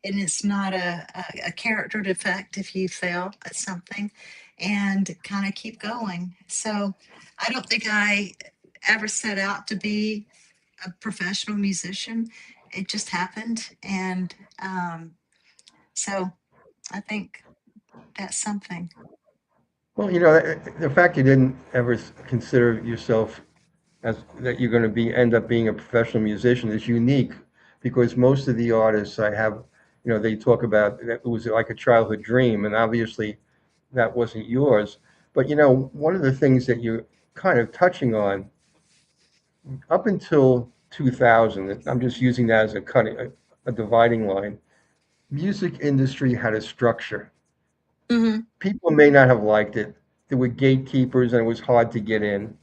and it's not a character defect if you fail at something, and kind of keep going. So I don't think I ever set out to be a professional musician. It just happened. And so I think that's something. Well, the fact you didn't ever consider yourself as that you're going to be end up being a professional musician is unique, because most of the artists I have, they talk about that it was like a childhood dream, and obviously that wasn't yours. But one of the things that you're kind of touching on, up until 2000, I'm just using that as a dividing line. Music industry had a structure. Hmm. People may not have liked it. There were gatekeepers, and it was hard to get in.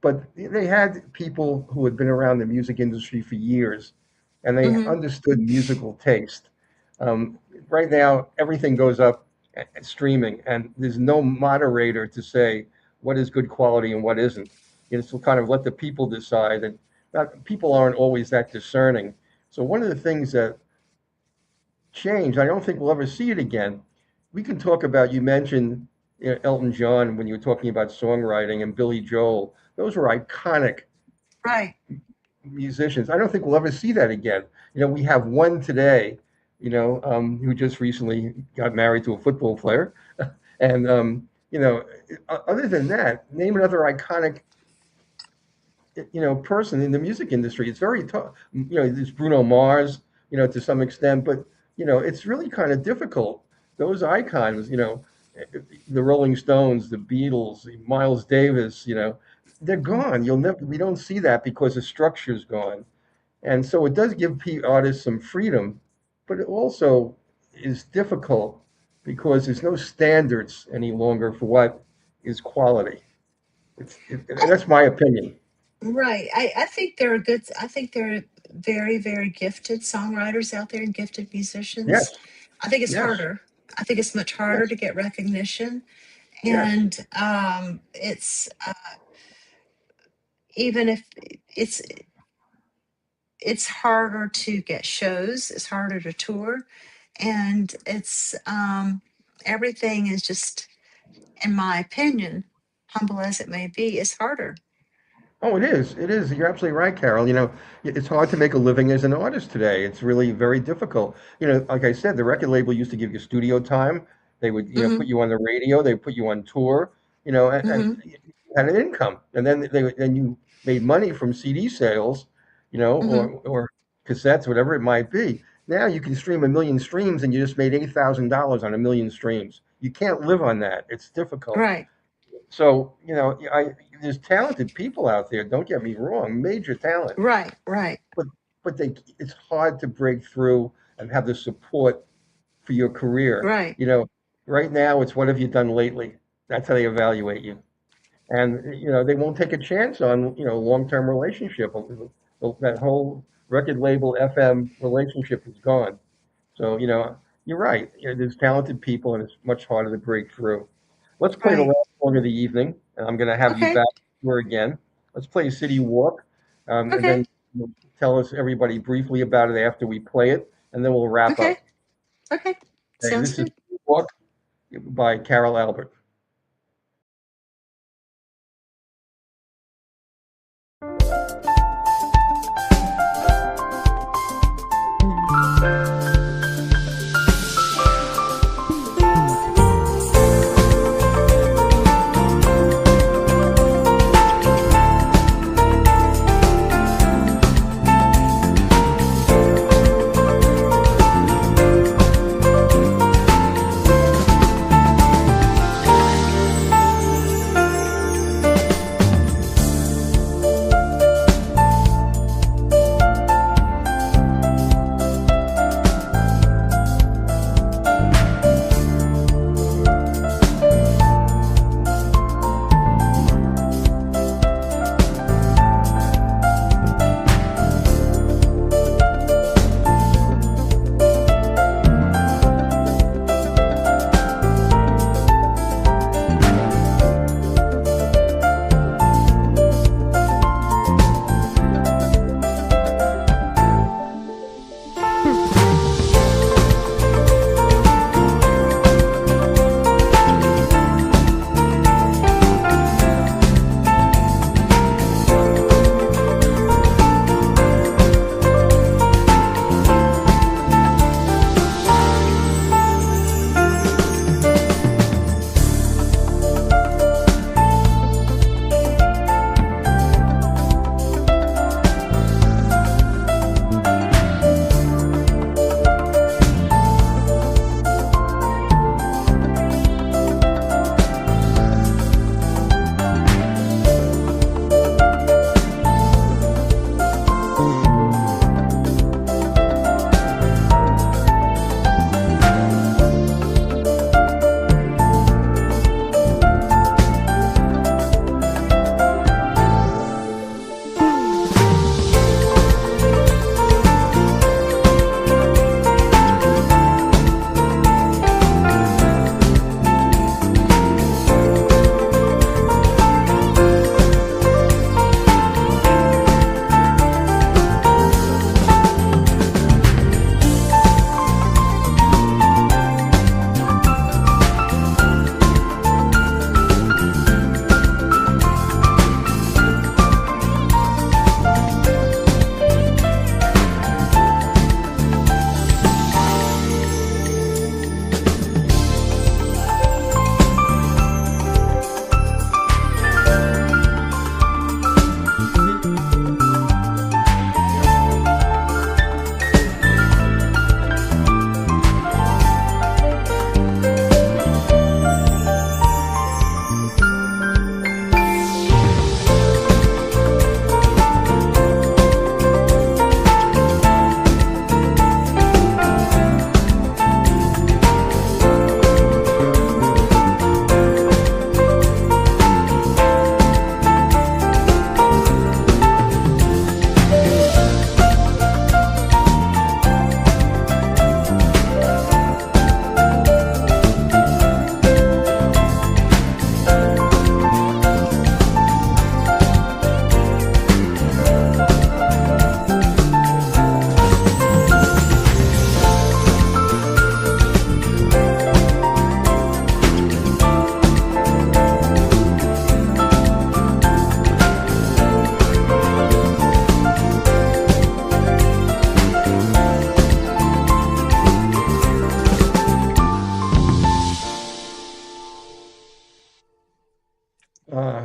But they had people who had been around the music industry for years, and they Hmm. understood musical taste. Right now, everything goes up streaming, and there's no moderator to say what is good quality and what isn't. So kind of let the people decide, and people aren't always that discerning. So one of the things that changed, I don't think we'll ever see it again. We can talk about, you mentioned, Elton John when you were talking about songwriting, and Billy Joel. Those were iconic Right. musicians. I don't think we'll ever see that again. We have one today, who just recently got married to a football player. And, other than that, name another iconic, person in the music industry. It's very tough. There's Bruno Mars, to some extent, but, it's really kind of difficult. Those icons, the Rolling Stones, the Beatles, Miles Davis, they're gone. We don't see that because the structure's gone. And so it does give artists some freedom, but it also is difficult because there's no standards any longer for what is quality. That's my opinion. Right. I think there are good, I think there are very, very gifted songwriters out there, and gifted musicians. Yes, I think it's yes, harder. I think it's much harder yes, to get recognition. yes. And it's even if it's it's harder to get shows, it's harder to tour, and it's everything is just, in my opinion, humble as it may be, is harder. Oh, it is. It is. You're absolutely right, Carol. It's hard to make a living as an artist today. It's really very difficult. Like I said, the record label used to give you studio time. They would, put Hmm. you on the radio. They put you on tour. And Hmm. you had an income, and then you made money from CD sales, Hmm. or cassettes, whatever it might be. Now you can stream a million streams, and you just made $8,000 on a million streams. You can't live on that. It's difficult. Right. So, there's talented people out there, don't get me wrong, major talent, Right. Right. but it's hard to break through and have the support for your career. Right. Right now it's what have you done lately? That's how they evaluate you. And they won't take a chance on, long-term relationship That whole record label FM relationship is gone. So, you're right. There's talented people, and it's much harder to break through. Let's play the Right. last song of the evening, and I'm going to have you Okay. back here again. Let's play City Walk, and Okay. then you'll tell us everybody briefly about it after we play it, and then we'll wrap Okay. up. Okay. Okay, Sounds this is good. City Walk by Carol Albert.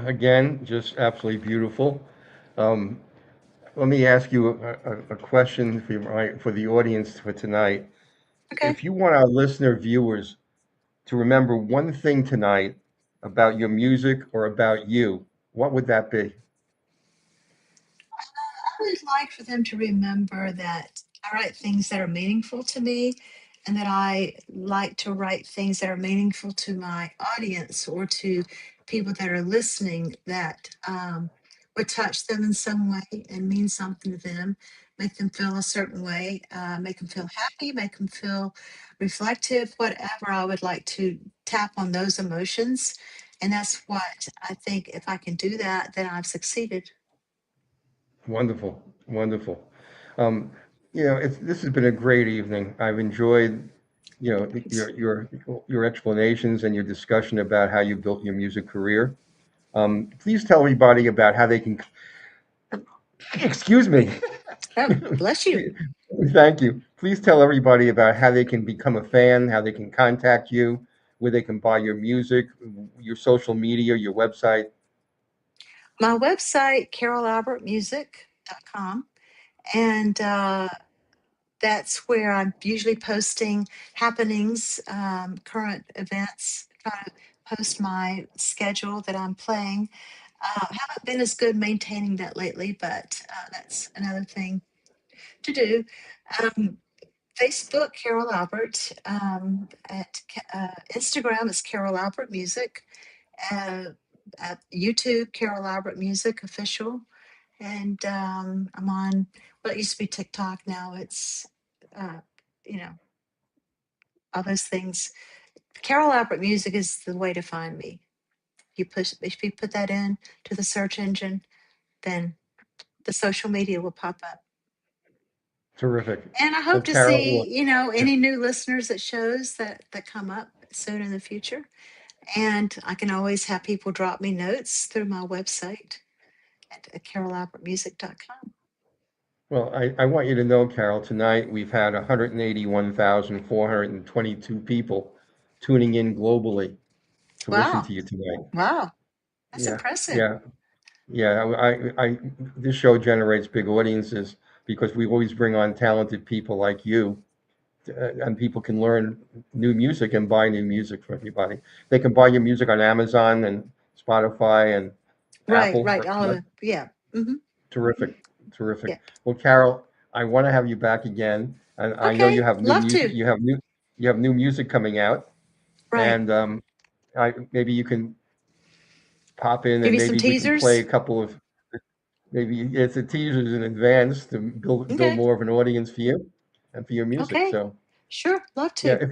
Again, just absolutely beautiful. Um, Let me ask you a question for the audience for tonight. Okay. If you want our listener viewers to remember one thing tonight about your music or about you, what would that be? I would like for them to remember that I write things that are meaningful to me and that I like to write things that are meaningful to my audience or to people that are listening that would touch them in some way and mean something to them, make them feel a certain way, make them feel happy, make them feel reflective, whatever. I would like to tap on those emotions. And that's what I think if I can do that, then I've succeeded. Wonderful, wonderful. Um, this has been a great evening. I've enjoyed, your explanations and your discussion about how you built your music career. Please tell everybody about how they can. Excuse me. Oh, bless you. Thank you. Please tell everybody about how they can become a fan, how they can contact you, where they can buy your music, your social media, your website. My website, carolalbertmusic.com. And that's where I'm usually posting happenings, current events, trying to post my schedule that I'm playing. Haven't been as good maintaining that lately, but that's another thing to do. Um, Facebook, Carol Albert. Instagram is Carol Albert Music. Uh, at YouTube, Carol Albert Music Official. And I'm on what used to be TikTok. Now it's, uh, you know, all those things. Carol Albert Music is the way to find me. If you put that in to the search engine, then the social media will pop up. Terrific. And I Well, hope to Carol, see, any new listeners at shows that come up soon in the future. And I can always have people drop me notes through my website at carolalbertmusic.com. well, I want you to know, Carol, tonight we've had 181,422 people tuning in globally to listen Wow. to you tonight. Wow. That's Yeah, impressive. yeah, yeah. This show generates big audiences because we always bring on talented people like you, and people can learn new music and buy new music for everybody. They can buy your music on Amazon and Spotify and Right, Apple. right. All of it. Yeah. Terrific, terrific. Yeah. Well, Carol, I want to have you back again, and I know Okay. you have new Love music. to. You have new music coming out, Right. and maybe you can pop in Give and you some maybe we can play a teasers. couple of maybe it's a teasers in advance to build Okay. more of an audience for you and for your music. Okay. So Sure. Love yeah, to.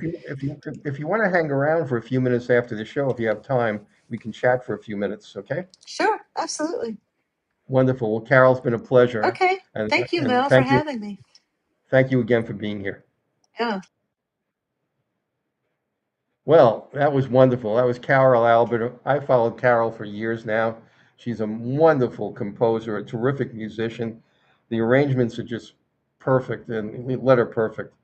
if you want to hang around for a few minutes after the show, if you have time, we can chat for a few minutes. Okay. Sure. Absolutely. Wonderful. Well, Carol, it's been a pleasure, Okay. and Thank you, and Mel, for having me. thank you again for being here. Yeah. Well, that was wonderful. That was Carol Albin. I followed Carol for years now. She's a wonderful composer, a terrific musician. The arrangements are just perfect and letter perfect.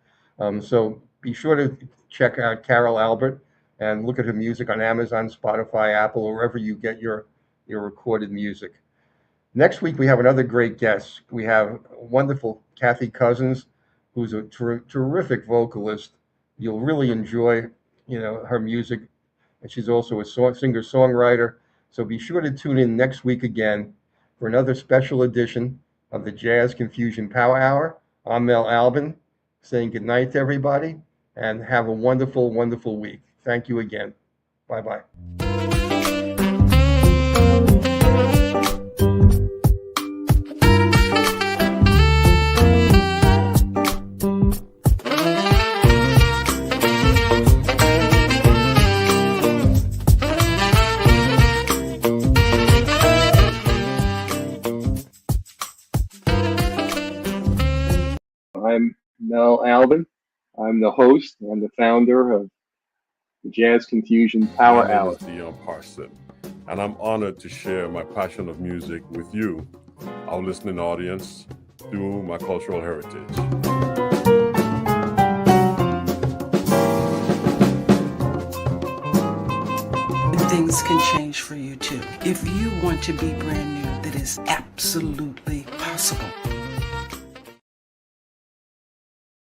So be sure to check out Carol Albert and look at her music on Amazon, Spotify, Apple, or wherever you get your recorded music. Next week, we have another great guest. We have wonderful Kathy Cousins, who's a terrific vocalist. You'll really enjoy, her music, and she's also a singer-songwriter. So be sure to tune in next week again for another special edition of the Jazz Confusion Power Hour. I'm Mel Albin, saying good night to everybody, and have a wonderful, wonderful week. Thank you again. Bye-bye. I'm Mel Albin. I'm the host and the founder of the Jazz Confusion Power My name Hour. is imparted, and I'm honored to share my passion of music with you, our listening audience, through my cultural heritage. Things can change for you too. If you want to be brand new, that is absolutely possible.